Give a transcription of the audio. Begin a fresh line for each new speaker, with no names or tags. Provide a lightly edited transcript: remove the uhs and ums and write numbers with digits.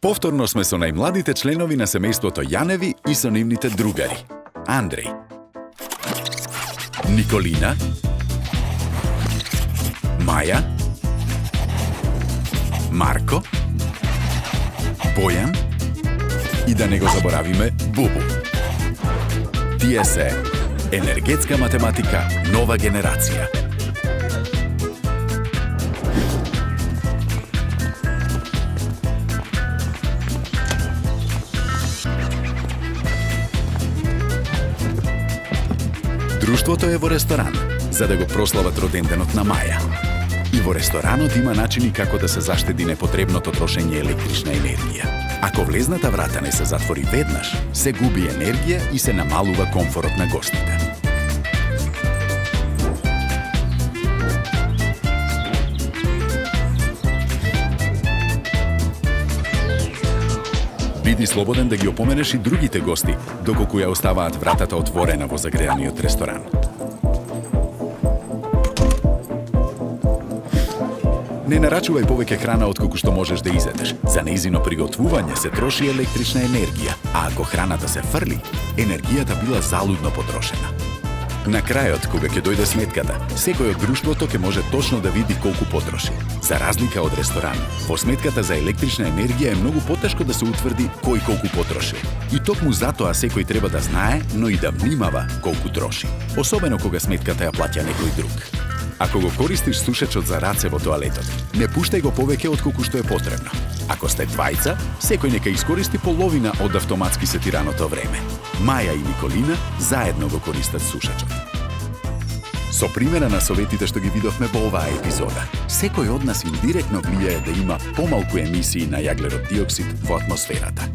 Повторно сме со најмладите членови на семејството Јаневи и со нивните другари. Андреј, Николина, Маја, Марко, Бојан и да не го заборавиме Бубу. Тие се енергетска математика нова генерација. Друштвото е во ресторан, за да го прослават роденденот на Маја. И во ресторанот има начини како да се заштеди непотребното трошење електрична енергија. Ако влезната врата не се затвори веднаш, се губи енергија и се намалува комфорот на гостите. Биди слободен да ги опоменеш и другите гости, доколку ја оставаат вратата отворена во загреаниот ресторан. Не нарачувај повеќе храна отколку што можеш да изедеш. За нејзино приготвување се троши електрична енергија, а ако храната се фрли, енергијата била залудно потрошена. На крајот, кога ќе дојде сметката, секој од друштвото ќе може точно да види колку потроши. За разлика од ресторан, во сметката за електрична енергија е многу потешко да се утврди кој колку потроши. И токму затоа секој треба да знае, но и да внимава колку троши. Особено кога сметката ја плаќа некој друг. Ако го користиш сушачот за раце во тоалетот, не пуштај го повеќе отколку што е потребно. Ако сте двајца, секој нека искористи половина од автоматски сетираното време. Маја и Николина заедно го користат сушачот. Со примера на советите што ги видовме во оваа епизода, секој од нас индиректно влијае да има помалку емисии на јаглерод диоксид во атмосферата.